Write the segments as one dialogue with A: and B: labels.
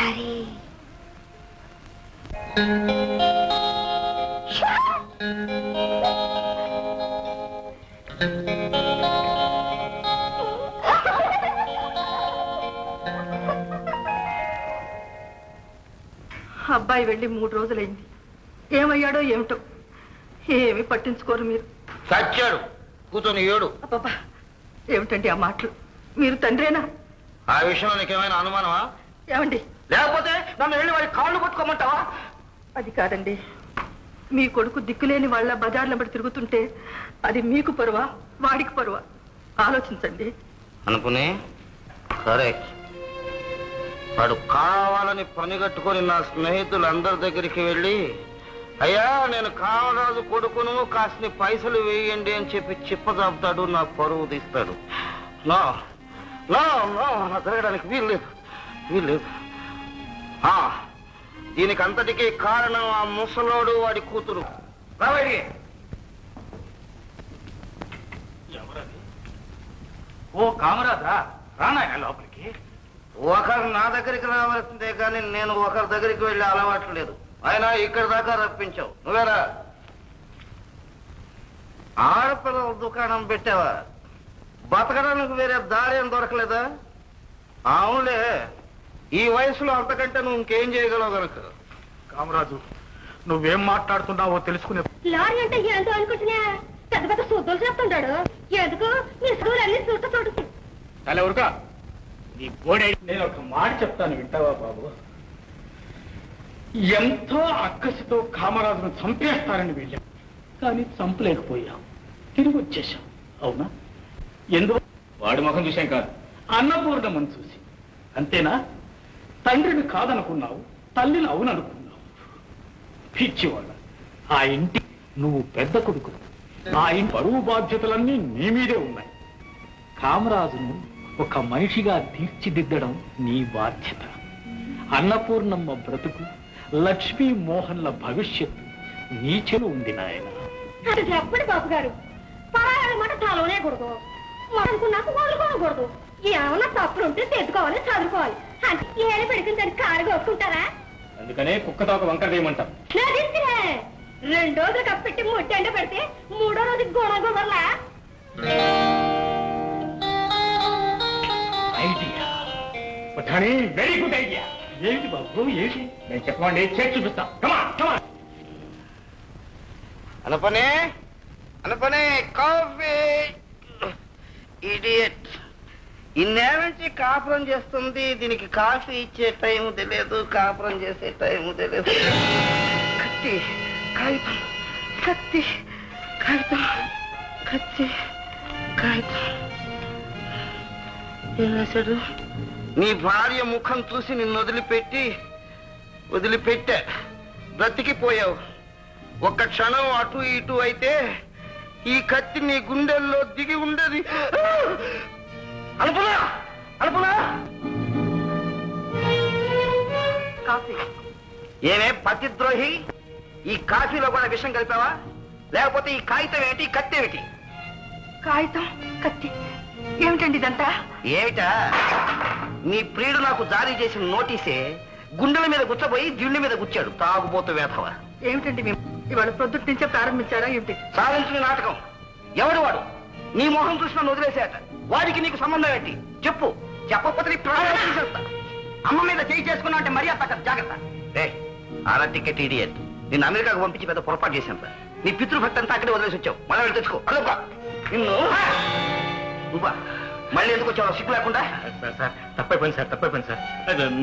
A: బంగారి
B: అబ్బాయి వెళ్ళి 3 రోజులైంది. ఏమయ్యాడో ఏమిటో, ఏమి పట్టించుకోరు మీరు.
C: చచ్చాడు కూతుని ఏడు.
B: అబ్బబ్బా, ఏమిటండి ఆ మాటలు? మీరు తండ్రేనా?
C: ఆ విషయంలో నీకేమైనా అనుమానమా?
B: ఏమండి,
C: లేకపోతే నన్ను వెళ్ళి వాడి కాళ్ళు పట్టుకోమంటావా?
B: అది కాదండి, మీ కొడుకు దిక్కులేని వాళ్ళ బజార్ల బడి తిరుగుతుంటే అది మీకు పరువా వాడికి పరువా? ఆలోచించండి.
C: అనుకుని కరెక్ట్. వాడు కావాలని పని కట్టుకొని నా స్నేహితులందరి దగ్గరికి వెళ్ళి, అయ్యా నేను కామరాజు కొడుకును కాస్త పైసలు వేయండి అని చెప్పి చిప్పజాపుతాడు, నా పరువు తీస్తాడు. నా నా నా జరగడానికి వీల్లేదు. దీనికి అంతటికీ కారణం ఆ ముసలోడు వాడి కూతురు. రాబడి.
D: ఓ కామరాజా, రానాయన లోపలికి.
C: ఒకరు నా దగ్గరికి రావాల్సిందే కానీ నేను ఒకరి దగ్గరికి వెళ్ళి అలవాటు లేదు. అయినా ఇక్కడి దాకా రప్పించావు, నువ్వేరా? ఆడపిల్లల దుకాణం పెట్టావా? బతకడానికి వేరే దారి ఏం దొరకలేదా? అవునులే, ఈ వయసులో అంతకంటే నువ్వు ఇంకేం చేయగలవు కనుక.
D: కామరాజు, నువ్వేం మాట్లాడుతున్నావో తెలుసుకునే.
A: లారీ అంటే ఏంటో అనుకుంటున్నా, పెద్ద పెద్ద శుద్ధులు చెప్తుంటాడు. ఎందుకు మీ స్కూల్ అన్ని చూడు.
D: చాలా ఊరుగా నీ గోడే. నేను ఒక మాట చెప్తాను, వింటావా బాబు? ఎంతో అక్కసితో కామరాజును చంపేస్తారని వెళ్ళాం, కానీ చంపలేకపోయాం. తిరిగి వచ్చేశాం, అవునా? ఎందుకు? వాడి ముఖం చూసాం కాదు, అన్నపూర్ణమ్మను చూసి. అంతేనా? తండ్రిని కాదనుకున్నావు, తల్లిని అవుననుకున్నావు. పిచ్చివాళ్ళ, ఆ ఇంటి నువ్వు పెద్ద కొడుకు. ఆ ఇంటి పరువు బాధ్యతలన్నీ నీ మీదే ఉన్నాయి. కామరాజును ఒక మనిషిగా తీర్చిదిద్దడం నీ బాధ్యత. అన్నపూర్ణమ్మ బ్రతుకు, లక్ష్మీ మోహన్ల భవిష్యత్తు నీ చెలు ఉంది నాయన.
A: అది చెప్పండి బాబు గారు, పరాయాల మాట తలోనే కూడదు, అనుకున్నాక వదులుకోకూడదు. ఏమన్నా తప్పులుంటే తెచ్చుకోవాలి, చదువుకోవాలి. అంటే ఏళ్ళు పెడుకుని దాన్ని కారుగా ఒప్పుకుంటారా?
D: అందుకనే కుక్కతో ఒక వంకర వేయమంటాం.
A: 2 రోజులు కప్పెట్టి ముట్టండి పెడితే 3వ రోజు గొడవలా?
D: Idea very good idea. ఏంటి బాబు, ఏంటి? నేను చెప్పండి, చేసి చూపిస్తాం.
C: అనపనే కాఫీ. ఇడియట్, ఇన్నేళ్ళ నుంచి కాపురం చేస్తుంది, దీనికి కాఫీ ఇచ్చే టైం తెలియదు, కాపురం చేసే టైం తెలియదు. కత్తి కాగితం, కత్తి కాగితం, కత్తి కాగితం. ఏం రాశాడు? నీ భార్య ముఖం చూసి నిన్ను వదిలిపెట్టా, బ్రతికిపోయావు. ఒక్క క్షణం అటు ఇటు అయితే ఈ కత్తి నీ గుండెల్లో దిగి ఉండేది. అనుపునా కాఫీ. ఏమే పతిద్రోహి, ఈ కాఫీలో కూడా విషం కలిపావా? లేకపోతే ఈ కాగితం ఏమిటి, కత్తి ఏమిటి?
B: కాగితం, కత్తి ఏమిటండి ఇదంతా?
C: ఏమిటా? నీ ప్రియుడు నాకు జారీ చేసిన నోటీసే గుండెల మీద గుచ్చబోయి దిండు మీద గుచ్చాడు, తాగుబోతు వేధవ.
B: ఏమిటండి మేము ఇవాళ ప్రొద్దుటి నుంచే ప్రారంభించారా ఏమిటి?
C: సాధించిన నాటకం. ఎవడు వాడు? నీ మొహం చూసి నన్ను వదిలేసేట. వాడికి నీకు సంబంధం ఏంటి చెప్పు. చెప్పకపోతే నీ ప్రాణాలు తీసేస్తా. అమ్మ మీద చేయి చేసుకున్నా అంటే మర్యాద తగ్గదు, జాగ్రత్త. అలా టికెట్ ఇడియట్, నిన్ను అమెరికాకు పంపించి పెద్ద పొరపాటు చేశాను. నీ పితృభక్తి అంతా అక్కడే వదిలేసి వచ్చావు, మళ్ళీ వెళ్ళి తెచ్చుకో. అదొక నిన్ను నువ్వా మళ్ళీ ఎందుకు వచ్చావు సిగ్గు లేకుండా?
D: సార్ తప్పైపోయింది సార్.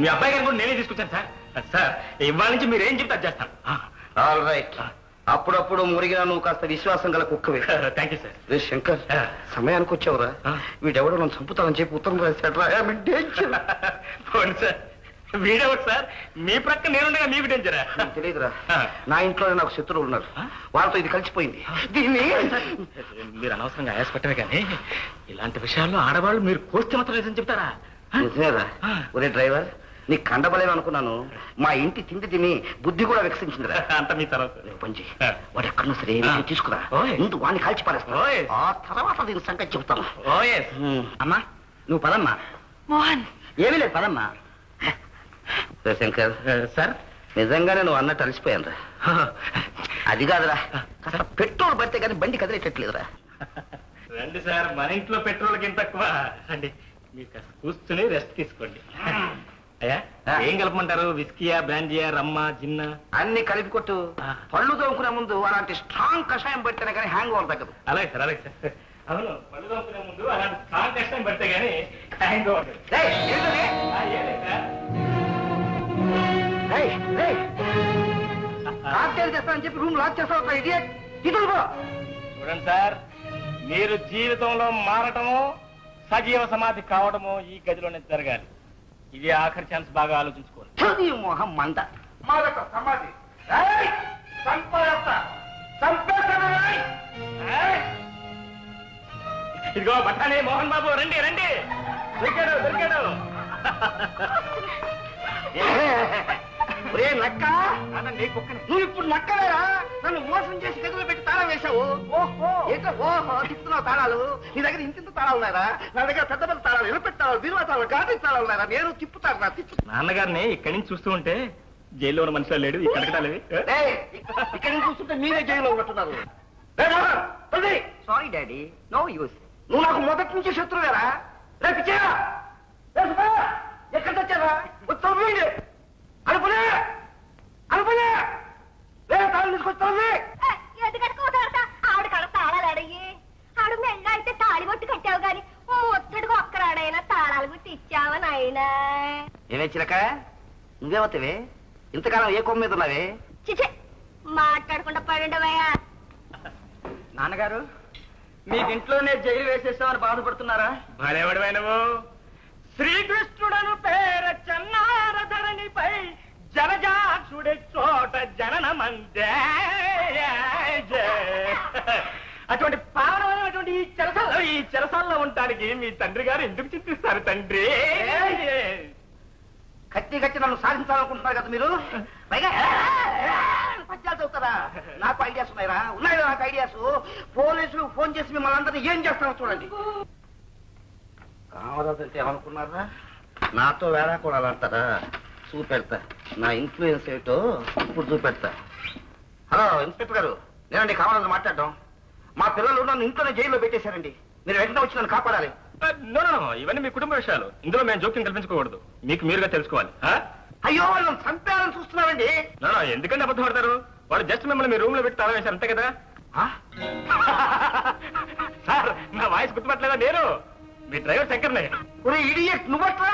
D: మీ అబ్బాయి గారిని కూడా నేనే తీసుకొచ్చాను సార్. ఇవాళ నుంచి మీరు ఏం చెప్తే అది చేస్తాను.
C: All right. అప్పుడప్పుడు మురిగినా నువ్వు కాస్త విశ్వాసం గల కుక్కవే.
D: Thank you sir.
C: రే శంకర్, సమయానికి వచ్చావురా. వీడెవడో నన్ను చంపుతానని చెప్పి ఉత్తరం రాశాడు.
D: సార్ వీడెవడు సార్? మీ ప్రక్క నేనుండగా మీకు డేంజరా?
C: తెలియదురా, నా ఇంట్లోనే నాకు శత్రువులు ఉన్నారు, వాళ్ళతో ఇది కలిసిపోయింది. దీన్ని
D: మీరు అనవసరంగా ఆయాసపట్టమే కానీ ఇలాంటి విషయాల్లో ఆడవాళ్ళు మీరు కోస్తే మాత్రం లేదని చెప్తారా?
C: నిజమేరా? ఒరే డ్రైవర్, నీ కండబలేను అనుకున్నాను, మా ఇంటి తిండి తిని బుద్ధి కూడా వికసించిందిరా.
D: అంత మీ తర్వాత
C: పంచి వాడు ఎక్కడున్నా సరే తీసుకురా, ముందు వాడిని కాల్చి పారేస్తా, ఆ తర్వాత దీని సంగతి చెబుతాను. అమ్మా నువ్వు పదమ్మా.
B: మోహన్,
C: ఏమీ లేదు పదమ్మా. శంకర్
D: సార్
C: నిజంగానే నువ్వు అన్నట్టు అలసిపోయాను రా. అది కాదురా, కాస్త పెట్రోల్ పడితే కానీ బండి కదిలేటట్లేదురా.
D: రండి సార్, మన ఇంట్లో పెట్రోల్కి ఏం తక్కువ. రండి, మీరు కాస్త కూర్చుని రెస్ట్ తీసుకోండి. అయ్యా ఏం కలపమంటారు? విస్కీయా, బ్రాండియా, రమ్మా, జిన్నా?
C: అన్ని కలిపి కొట్టు. పళ్ళు తోముకునే ముందు అలాంటి స్ట్రాంగ్ కషాయం పడితేనే కానీ హ్యాంగ్ ఓవర్ తగ్గదు.
D: అలాగే సార్, అలాగే సార్. అవును, పళ్ళు తోముకునే ముందు అలాంటి స్ట్రాంగ్ కష్టం పడితే కానీ హ్యాంగ్ ఓవర్.
C: కాక్టైల్ చేస్తానని చెప్పి రూమ్ లాక్ చేస్తావు ఇడియట్. ఇదిగో
D: చూడండి సార్, మీరు జీవితంలో మారటము, సజీవ సమాధి కావడము ఈ గదిలోనే జరగాలి. ఇది ఆఖరి ఛాన్స్, బాగా ఆలోచించుకోండి.
C: చదివి మొహం మంద మాదక సమాధి.
D: ఇదిగో బఠానీ మోహన్ బాబు, రండి రండి, దొరికాడు దొరికాడు.
C: ఒరే నక్క, నువ్వు ఇప్పుడు నక్కలేరా? నన్ను మోసం చేసి గదిలో పెట్టి తాళం వేశావు. ఓహో తిప్పుతున్నావు తాళాలు. నీ దగ్గర ఇంత తాళాలు ఉన్నారా? నా దగ్గర పెద్ద పెద్ద తాళాలు, ఎలుపెట్టి తాళాలు, బిరువా తాళాలు, గాటి తాళాలు ఉన్నారా? నేను తిప్పుతాను నా తిప్పు.
D: నాన్నగారిని ఇక్కడి నుంచి చూస్తూ ఉంటే జైల్లో ఉన్న మనుషులు లేడు, ఈ కటకటాలవి.
C: ఇక్కడి నుంచి చూస్తుంటే మీరే జైల్లో ఉన్నట్టున్నారు. Sorry daddy, no use. నువ్వు నాకు మొదటి నుంచి శత్రువేరా? రేపు ఎక్కడ తెచ్చారా? వచ్చి అనుకునే అనుకునే తాళం తీసుకొచ్చి
A: ఆవిడ కడ తాళాలయ్యి. ఆవిడ మెల్ల అయితే తాళి కొట్టి కట్టావు గాని ఓ ఒత్తడిగా ఒక్కరాడైనా తాళాలు గుట్టి ఇచ్చావా నాయనా?
C: ఏమే చిలక, నువ్వేమవుతావే? ఇంతకాలం ఏ కొమ్మ మీద ఉన్నావే?
A: చిచే, మాట్లాడకుండా పడండివయ్యా.
C: నాన్నగారు, మీకు ఇంట్లోనే జైలు వేసేస్తామని బాధపడుతున్నారా?
D: భలేవాడివై నువ్వు. శ్రీకృష్ణుడను పేర చన్నారధరణిపై జలజాక్షుడే చోట జననమందే. అటువంటి పావనమైనటువంటి ఈ చెరసాల్లో ఉండడానికి మీ తండ్రి గారు ఎందుకు చింతిస్తారు తండ్రి?
C: కత్తి కట్టి నన్ను సాధించాలనుకుంటున్నారు కదా మీరు. పైగా పద్యాలు చదువుతారా? నాకు ఐడియాస్ ఉన్నాయిరా, ఉన్నాయిరా నాకు ఐడియాస్. పోలీసులు ఫోన్ చేసి మిమ్మల్ని అందరినీ ఏం చేస్తారో చూడండి. కామరాజంటే ఏమనుకున్నారా? నాతో వేళ కూడా అంటారా? చూపెడతా నా ఇన్ఫ్లుయెన్స్ ఏటో ఇప్పుడు చూపెడతా. హలో ఇన్స్పెక్టర్ గారు, నేనండి కామరాజు మాట్లాడడం. మా పిల్లలు నన్ను ఇంట్లోనే జైల్లో పెట్టేశారండి. మీరు వెంటనే వచ్చి నన్ను కాపాడాలి.
D: ఇవన్నీ మీ కుటుంబ విషయాలు, ఇందులో మేము జోక్యం కల్పించుకోకూడదు. మీకు మీరుగా తెలుసుకోవాలి.
C: అయ్యో, వాళ్ళని చంపాలని చూస్తున్నారండి.
D: ఎందుకంటే అబద్ధం పడతారు? వాళ్ళు జస్ట్ మిమ్మల్ని మీ రూమ్ లో పెట్టి తాళం వేశారు, అంతే కదా? సార్, నా వాయిస్ గుర్తుపట్టలేదా? నేను మీ డ్రైవర్ శంకర్నే.
C: ఒరే ఇడియట్, నువ్వట్రా?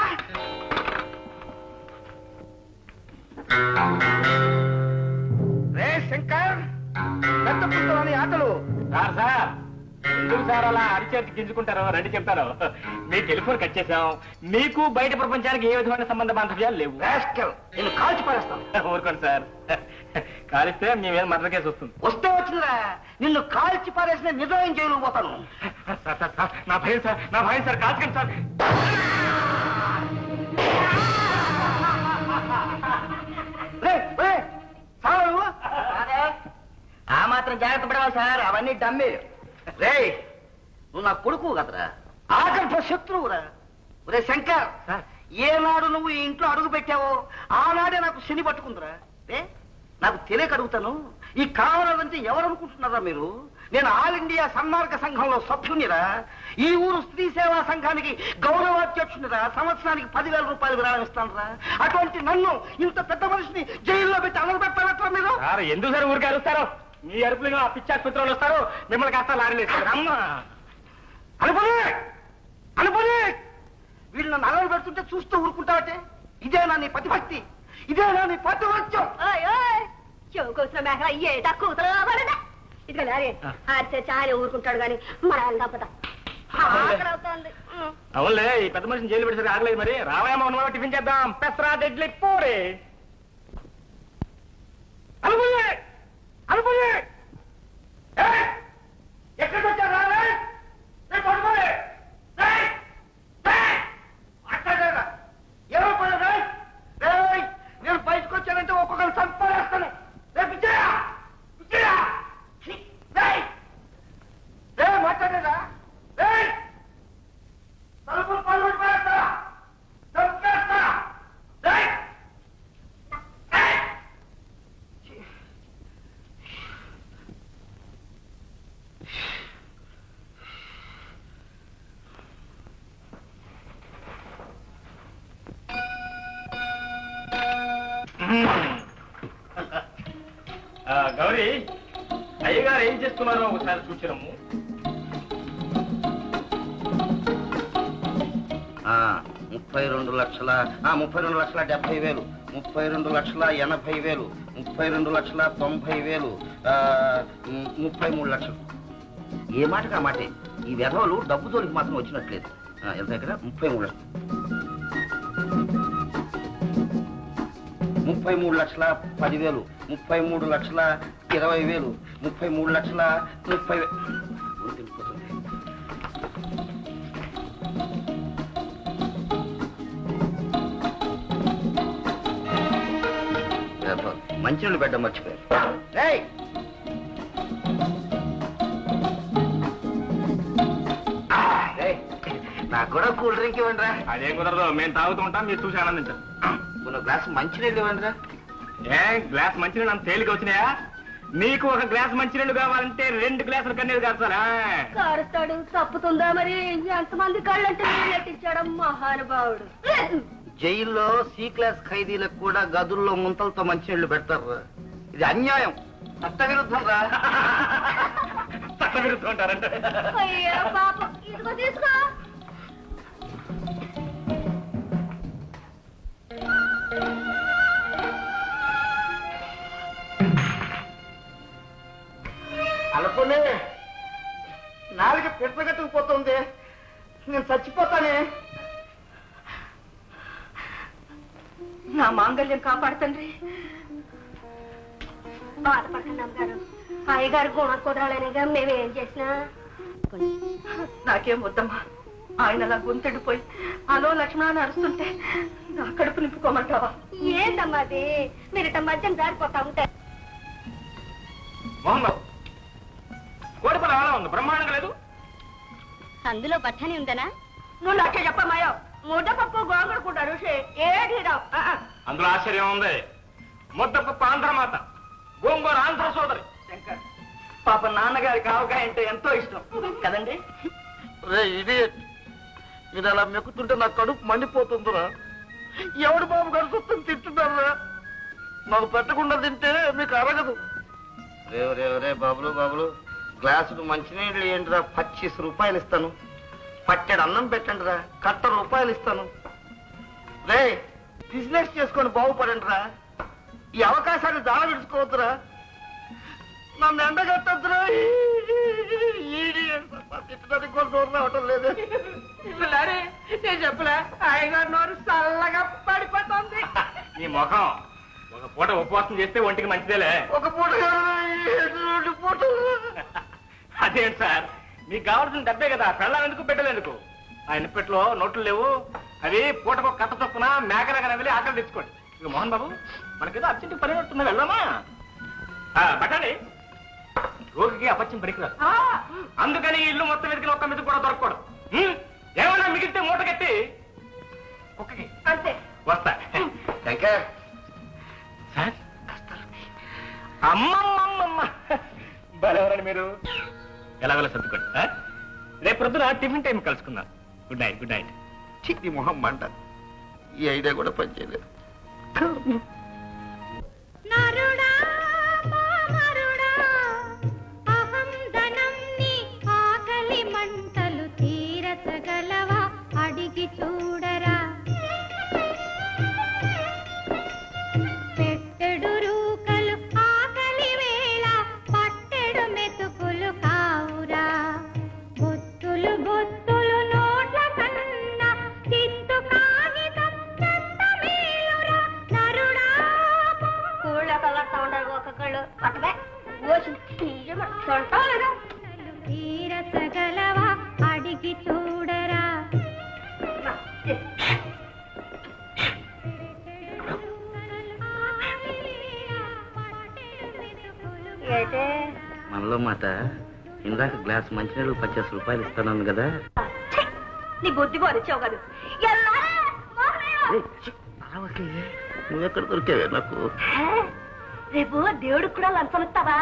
C: రే శంకర్, పెద్ద పుస్తకాలని ఆటలు.
D: సార్ సార్, ఎందుకు సార్ అలా అరిచేతి గింజుకుంటారో రండి చెప్తారు. మీ టెలిఫోన్ కట్ చేశాం. మీకు బయట ప్రపంచానికి ఏ విధమైన సంబంధ బాంధవ్యాలు లేవు.
C: నేను కాల్చి పారేస్తాను.
D: ఊరుకోండి సార్, కాలిస్తే మీ మీద మర్డర్ కేసు వస్తుంది.
C: వస్తే వచ్చిందిరా, నిన్ను కాల్చి పారేసిన నిజమైన జైలు పోతాను.
D: సార్ సార్ సార్, నా భయం సార్, నా భయం సార్, కాల్చకండి సార్.
C: ఆ మాత్రం జాగ్రత్త పడవాలి సార్, అవన్నీ డమ్మే. రే, నువ్వు నా కొడుకు కదరా, ఆఖరి శత్రువురా. రే శంకర్, ఏనాడు నువ్వు ఈ ఇంట్లో అడుగు పెట్టావో ఆనాడే నాకు శని పట్టుకుందిరా. నాకు తెలియక అడుగుతాను, ఈ కావాలంటే ఎవరనుకుంటున్నారా మీరు? నేను ఆల్ ఇండియా సన్మార్గ సంఘంలో సభ్యునిరా. ఈ ఊరు స్త్రీ సేవా సంఘానికి గౌరవాధ్యక్షునిరా. సంవత్సరానికి 10,000 రూపాయలు విరాళం ఇస్తానురా. అటువంటి నన్ను, ఇంత పెద్ద మనిషిని జైల్లో పెట్టి అమలు పెట్టారట్రా మీరు?
D: ఎందుకు సార్ ఊరికి అరుస్తారు? మీ అరుపులు ఆ పిచ్చాసుపత్రులు వస్తారు, మిమ్మల్ని కాస్త లారీలు
C: అమ్మా అనుకుని అనుకుని వీళ్ళు నన్ను అలలు పెడుతుంటే చూస్తూ ఊరుకుంటావటే? ఇదేనా నీ పతిభక్తి? ఇదేనా నీ పతివత్యం?
A: చెవుకోసిన మేకల ఏటా కూతురు పడదా? ఇదిగో లారీ ఆడితే చాలా ఊరుకుంటాడు గాని మన తప్పదా?
D: అవునులే, ఈ పెద్ద మనిషిని జైలు పెడితే ఆగలేదు. మరి రావాయమ్మ ఉన్నమా టిఫిన్ చేద్దాం. పెసరా ఇడ్లీ పూరి.
C: అనుకుని అనుకుని ఎక్కడికి వచ్చారా? నేను బయటకు వచ్చానంటే ఒక్కొక్కరు చంపేస్తాను. రేపు మాట్లాడేదా? తలుపులు పళ్ళు చంపేస్తా.
D: గౌరీ అయ్యగారు ఏం చేస్తున్నారో ఒకసారి చూసిరమ్ము.
C: 32,70,000 32,80,000 32,90,000 33 లక్షలు. ఏ మాటగా మాటే ఈ వెధవలు డబ్బు జోలికి మాత్రం వచ్చినట్లేదు. ఎంత ఇక్కడ 33 లక్షలు. 33,10,000 33,20,000 33,30,000. మంచినీళ్ళు పెట్ట మర్చిపోయారు. నాకు కూడా కూల్ డ్రింక్ ఇవ్వండి రా.
D: అదేం కుదరదు, మేము తాగుతూ ఉంటాం, మీరు చూసి ఆనందించారు.
C: కొన్ని గ్లాస్ మంచినీళ్ళు ఇవ్వండి రా.
D: గ్లాస్ మంచినీళ్ళు అంత తేలిక వచ్చినాయా? నీకు ఒక గ్లాస్ మంచినీళ్ళు కావాలంటే 2 గ్లాసులు కన్నీళ్ళు కాస్తారా?
A: కారుస్తాడు, తప్పుతుందా మరి? ఎంతమంది కళ్ళంటే నెట్టించాడు మహానుభావుడు.
C: జైల్లో సి క్లాస్ ఖైదీలకు కూడా గదుల్లో ముంతలతో మంచినీళ్లు పెడతారు. ఇది అన్యాయం, చట్ట విరుద్ధం రా.
D: చట్ట విరుద్ధం అంటారంటే
A: అయ్యో పాపం, ఇదిగో తీసుకో.
C: అనుకునే నాలుగ పిట్టగట్టుకుపోతుంది, నేను చచ్చిపోతానే.
B: నా మాంగళ్యం కాపాడుతండ్రి.
A: బాధపడకండి అమ్మగారు, అయ్యగారు గుణ కుదరాలనేగా మేమేం చేసినా.
B: నాకేం వద్దమ్మా. ఆయన అలా గొంతెడిపోయి అలో లక్ష్మణ అరుస్తుంటే నా కడుపు నింపుకోమంటావా?
A: ఏంటమ్మా అది? మీరిట మధ్యం జారిపోతా ఉంటే.
D: మోహన్ బాబు, కోడిపల్లి అలా ఉంది, బ్రహ్మాండంగా లేదు?
A: అందులో బఠానీ ఉందనా?
B: నువ్వు లక్ష చెప్పమాయో. ముద్దపప్పు గోంగడుకుంటారు, ఏది రావు.
D: అందులో ఆశ్చర్యం ఉంది. ముద్దపప్పు ఆంధ్రమాత, గోంగూర ఆంధ్ర సోదరి.
B: శంకర్, పాప నాన్నగారికి ఆవకాయ అంటే ఎంతో ఇష్టం కదండి?
C: మీరు అలా మెక్కుతుంటే నా కడుపు మండిపోతుందిరా. ఎవడు బాబు కడుపుతుంది తింటున్నారా? నాకు పెట్టకుండా తింటే మీకు అరగదు. రే బాబులు గ్లాసులు మంచినీళ్ళు ఏంటిరా? 25 రూపాయలు ఇస్తాను. పట్టెడు అన్నం పెట్టండి రా, 1 రూపాయలు ఇస్తాను. రే బిజినెస్ చేసుకొని బాగుపడండి రా. ఈ అవకాశాన్ని దాన విడుచుకోవద్దురా. నన్ను ఎండగట్టద్దురా. తిట్టడానికి కూడా నోరు రావటం లేదు.
B: నేను చెప్పలే, అయ్యగారు నోరు చల్లగా పడిపోతుంది.
D: నీ ముఖం ఒక పూట ఉపవాసం చేస్తే ఒంటికి మంచిదేలే.
C: ఒక పూట 2 పూటలు.
D: అదేంటి సార్, మీకు కావాల్సిన డబ్బే కదా, పెళ్ళం ఎందుకు పెట్టలేందుకు? ఆయన ఇప్పట్లో నోట్లు లేవు, అవి పూటకు కథ చొప్పున మేకనగర వెళ్ళి ఆకలి తెచ్చుకోండి. ఇక మోహన్ బాబు, మనకేదో అర్జెంట్ పని ఉంటుందా, వెళ్దామా? పట్టండి. రోగికి అపత్యం పనికిరాదు, అందుకని ఇల్లు మొత్తం వెతికిన ఒక్క మీద కూడా దొరకకూడదు. ఏమన్నా మిగిలితే మూట కట్టి ఒక్కకి
B: అంతే.
D: వస్తా.
C: శంకర్
D: సార్, అమ్మమ్మమ్మమ్మ, బలెవరండి మీరు. ఎలాగోలా సర్దుకోండి. రేపు పొద్దున టిఫిన్ టైం కలుసుకుందాం. Good night. Good night.
C: చిట్టి మొహం మంట. ఈ ఐడియా కూడా పనిచేయలేదు.
A: నరుడా మామరుడా, అహం ధనం నీ ఆకలి మంటలు తీరచగలవా? అడిగి చూడరా. పెట్టెడు రూకలు ఆకలి వేళ పట్టెడు మెతుకులు కావురా. బొత్తులు బొత్తులు నోట్ల కన్నా తిత్తు కాగితం చెత్త మేలురా. నరుడా కూళ్ళ కలర్తా ఉండరు ఒక్కొక్కళ్ళు పట్టమే తీరచగలవా? అడిగి చూడరా.
C: మనలో మాట ఇందాక గ్లాస్ మంచినీళ్ళు 25 రూపాయలు ఇస్తాను కదా.
A: నీ బుద్ధి పోనిచ్చావు కాదు.
C: నువ్వెక్కడ దొరికావే నాకు?
A: రేపు దేవుడికి కూడా లంచం ఇస్తావా?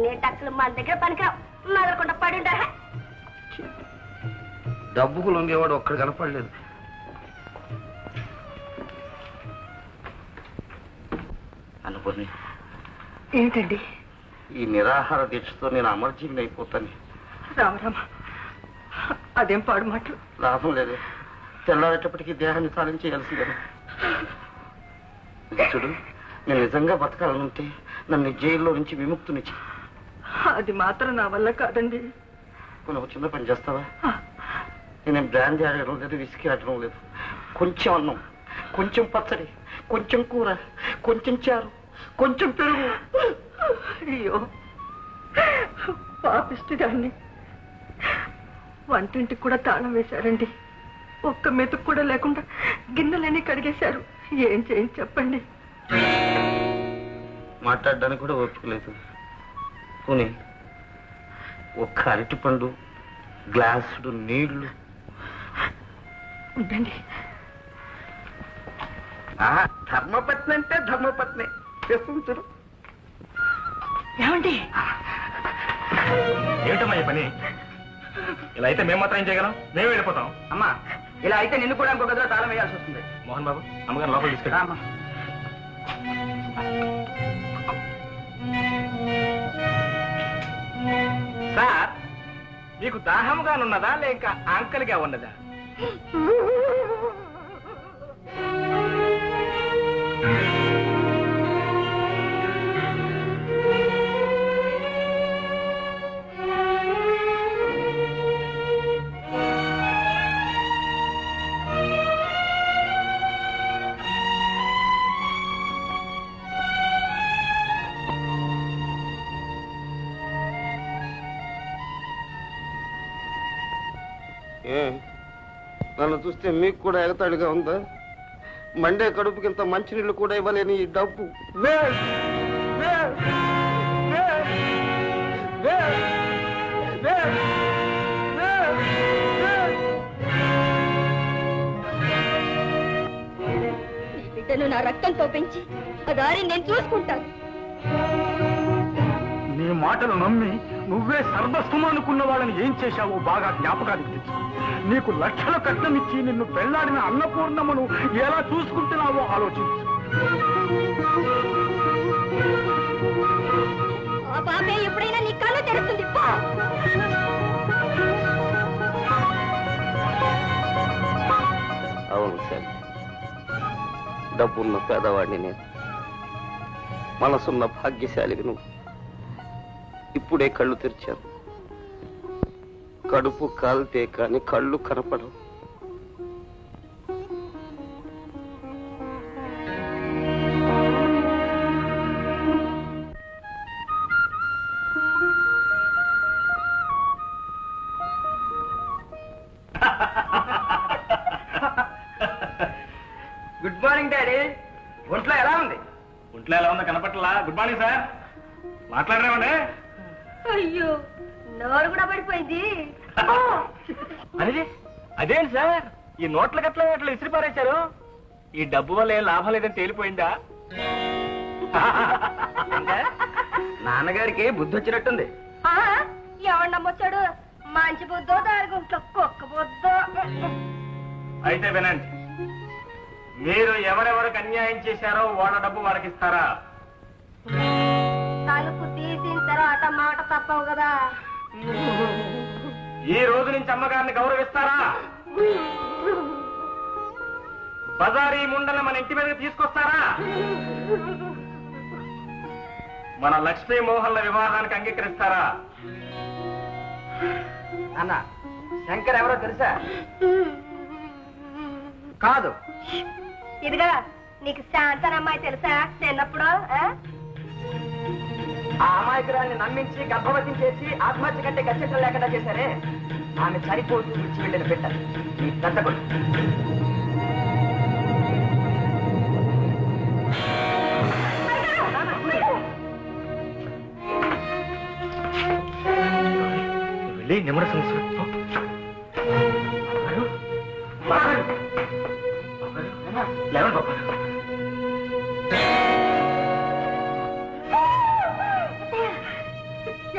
A: నేను టక్కులు మన దగ్గర పనికిరావు, నగరకుండా పడి ఉండా.
C: డబ్బుకు లొంగేవాడు ఒక్కడు కనపడలేదు. అనుకుని
B: ఏమిటండి?
C: ఈ నిరాహార దీక్షతో నేను అమర్జీవిని అయిపోతాను.
B: రామరామ, అదేం పాడు మాటలు.
C: లాభం లేదు, తెల్లారేటప్పటికీ దేహాన్ని సాధించేయాల్సిందే. చూడు, నేను నిజంగా బతకాలనుంటే నన్ను జైల్లో నుంచి విముక్తునిచ్చి.
B: అది మాత్రం నా వల్ల కాదండి.
C: నువ్వు చిన్న పని చేస్తావా? నేనేం బ్రాండ్ ఆడడం లేదు, విసికి ఆడడం లేదు. కొంచెం అన్నం, కొంచెం పచ్చడి, కొంచెం కూర, కొంచెం చారు, కొంచెం పెరుగు.
B: అయ్యో పాపిష్టిదాన్ని. వంటింటికి కూడా తాళం వేశారండి. ఒక్క మెతుకు కూడా లేకుండా గిన్నెలన్నీ కడిగేశారు. ఏం చేయని చెప్పండి.
C: మాట్లాడడానికి కూడా ఓపిక లేదు. పోనీ ఒక్క అరటిపండు, గ్లాసుడు నీళ్లు.
B: ఉండండి.
C: ధర్మపత్ని అంటే ధర్మపత్ని చూడు.
B: ఏమండి?
D: ఏమిటమ్మా ఈ పని? ఇలా అయితే మేము మాత్రం ఏం చేయగలం? మేము వెళ్ళిపోతాం.
C: అమ్మా, ఇలా అయితే నిన్ను కూడా ఇంకో గదిలో తాళం వేయాల్సి వస్తుంది.
D: మోహన్ బాబు, అమ్మగారు లోపల తీసుకెళ్ళి.
C: అమ్మా,
D: సార్, మీకు దాహంగానున్నదా లేక ఆంకలిగా ఉన్నదా?
C: నన్ను చూస్తే మీకు కూడా ఎగతాళిగా ఉందా? మండే కడుపుకింత మంచినీళ్ళు కూడా ఇవ్వలేని ఈ డబ్బు
A: ఈ బిడ్డను నా రక్తంతో పెంచి ఆ దారి నేను చూసుకుంటాను.
D: నీ మాటలు నమ్మి నువ్వే సర్వస్వం అనుకున్న వాళ్ళని ఏం చేశావో బాగా జ్ఞాపకానికి తెచ్చు. నీకు లక్షల కట్నం ఇచ్చి నిన్ను పెళ్లాడిన అన్నపూర్ణమ్మను ఎలా చూసుకుంటున్నావో ఆలోచించు.
A: ఆ పాపే ఎప్పుడైనా నీ కళ్ళు తెరుస్తుంది.
C: అవును సార్, డబ్బున్న పేదవాడిని నేను, మనసున్న భాగ్యశాలిని నువ్వు. ఇప్పుడే కళ్ళు తెరిచాను. కడుపు కాలితే కాని కళ్ళు కనపడవు.
D: Good morning daddy. ఒంట్లో ఎలా ఉంది? ఒంట్లో ఎలా ఉందో కనపట్లా. Good morning sir. మాట్లాడరేమండి?
A: అయ్యో, నోరు కూడా పడిపోయింది.
D: అదే అదేంటి సార్, ఈ నోట్ల గట్ల అట్లా ఇసిరి పారేశారు? ఈ డబ్బు వల్ల ఏం లాభం లేదని తేలిపోయిందా?
C: నాన్నగారికి బుద్ధి వచ్చినట్టుంది.
A: ఎవరు నమ్మొచ్చాడు? మంచి బుద్ధో దారి గుంట్లో కుక్క బుద్ధో.
D: అయితే వినండి, మీరు ఎవరెవరికి అన్యాయం చేశారో వాళ్ళ డబ్బు వారికి ఇస్తారా?
A: తలుపు తీసిన తర్వాత మాట తప్పవు కదా.
D: ఈ రోజు నుంచి అమ్మగారిని గౌరవిస్తారా? బజారీ ముండల మన ఇంటి మీద తీసుకొస్తారా? మన లక్ష్మీ మోహన్ల వివాహానికి అంగీకరిస్తారా?
C: అన్న, శంకర్ ఎవరో తెలుసా? కాదు.
A: ఇదిగా నీకు శాంతన అమ్మాయి తెలుసా? చిన్నప్పుడు
C: ఆ అమాయకురాన్ని నమ్మించి గర్భవతం చేసి ఆత్మహత్య కంటే గచ్చటం లేకుండా చేశారే, ఆమె చనిపోతూ విడిచి వెళ్ళిన బిడ్డ ఈ దత్తగుడు.
D: వెళ్ళి నిమ్మడ సమస్య లేవండి బాబా.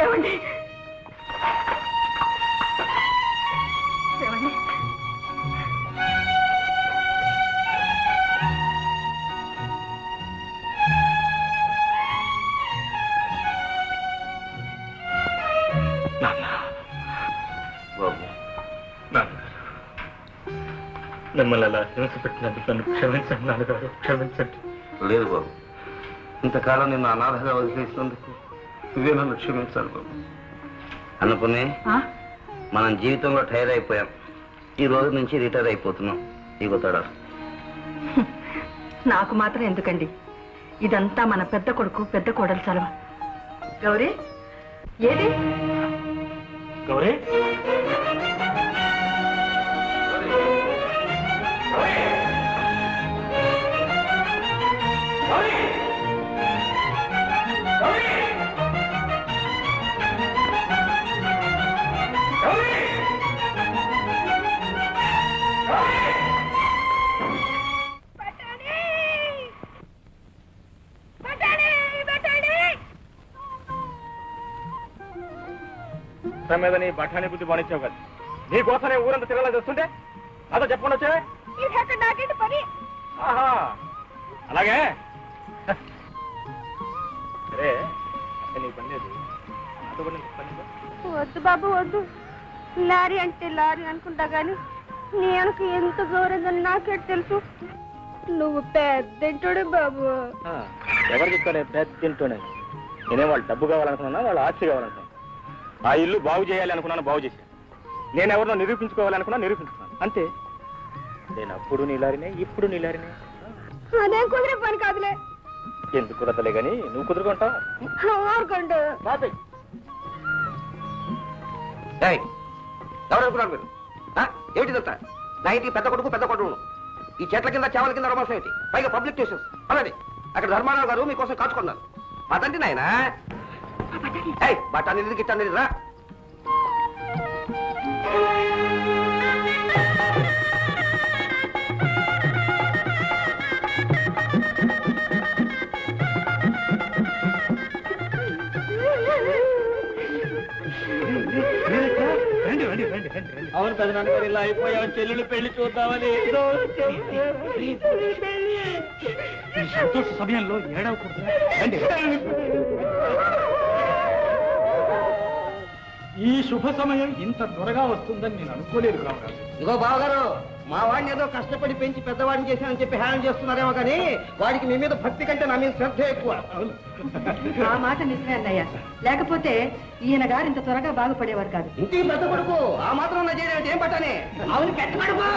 B: ఏమండి? ఏమండి?
D: మిమ్మల్ని అలా హింస పెట్టినందుకు నన్ను క్షమించండి నాన్నగారు, క్షమించండి.
C: లేదు బాబు, ఇంతకాలం నిన్ను అనాథగా వదిలేసినందుకు నువ్వే నన్ను క్షమించాలి బాబు. అనుకునే మనం జీవితంలో టైర్ అయిపోయాం. ఈ రోజు నుంచి రిటైర్ అయిపోతున్నాం. ఇగో తడా.
B: నాకు మాత్రం ఎందుకండి, ఇదంతా మన పెద్ద కొడుకు పెద్ద కోడలు చలవ. గౌరీ ఏది?
D: గౌరీ మీద నీ బఠానీ బుద్ధి బానిచ్చావు కదా. నీ కోసమే ఊరంతా తిరగలా చూస్తుంటే అదో చెప్పకుండా వచ్చావే.
A: నాకేంటి పని?
D: ఆహా అలాగే సరే, నీ పని లేదు. నాతో కూడా నీకు పని లేదా?
A: వద్దు బాబు వద్దు. లారీ అంటే లారీ అనుకుంటా గాని నీ వెనక ఎంత గౌరవం నాకే తెలుసు. నువ్వు పెద్దంటాడు బాబు.
D: ఎవరు చెప్తానే పెద్ద తింటూనే? నేనే వాళ్ళు డబ్బు కావాలనుకున్నా, వాళ్ళు ఆస్తి కావాలనుకున్నాను. ఆ ఇల్లు బాగు చేయాలి అనుకున్నాను, బాగు చేశాను. నేను ఎవరినో నిరూపించుకోవాలనుకున్నా, నిరూపించుకున్నాను. అంతే. నేను అప్పుడు నీలారినే, ఇప్పుడు నీలారినే.
A: అదేం కుదిరే పని కాదులే.
D: ఎందుకు కుదరలే గాని నువ్వు కుదురుకుంటావు.
C: ఎవరనుకున్నారు మీరు? ఏమిటిదంతా? నా ఇంటికి పెద్ద కొడుకు పెద్ద కొడుకు, ఈ చెట్ల కింద చేవల కింద రమాసం ఏంటి? పైగా పబ్లిక్ ట్యూషన్స్. అలానే అక్కడ ధర్మారావు గారు మీకోసం కాచుకున్నారు. మా తండ్రి నాయన బట్ట అనేది గిట్ట అనేది రా.
D: అవును పెదనాన్న గారు, ఇలా అయిపోయావు. చెల్లెలు పెళ్లి చూద్దామని. సంతోష సమయంలో ఏడవకూడదు. ఈ శుభ సమయం ఇంత త్వరగా వస్తుందని నేను అనుకోలేదు కావాలి.
C: ఇగో బావగారు, మా వాడిని ఏదో కష్టపడి పెంచి పెద్దవాడిని చేశానని చెప్పి హ్యాండ్ చేస్తున్నారేమో కానీ వాడికి మీ మీద భక్తి కంటే నా మీద శ్రద్ధ ఎక్కువ.
B: ఆ మాట నిజమే అన్నయ్య, లేకపోతే ఈయన గారు ఇంత త్వరగా బాగుపడేవారు కాదు.
C: ఇంటికి పెద్ద కొడుకు ఆ మాత్రం నా చేయడం ఏం పట్టనే? అవును పెద్ద కొడుకు.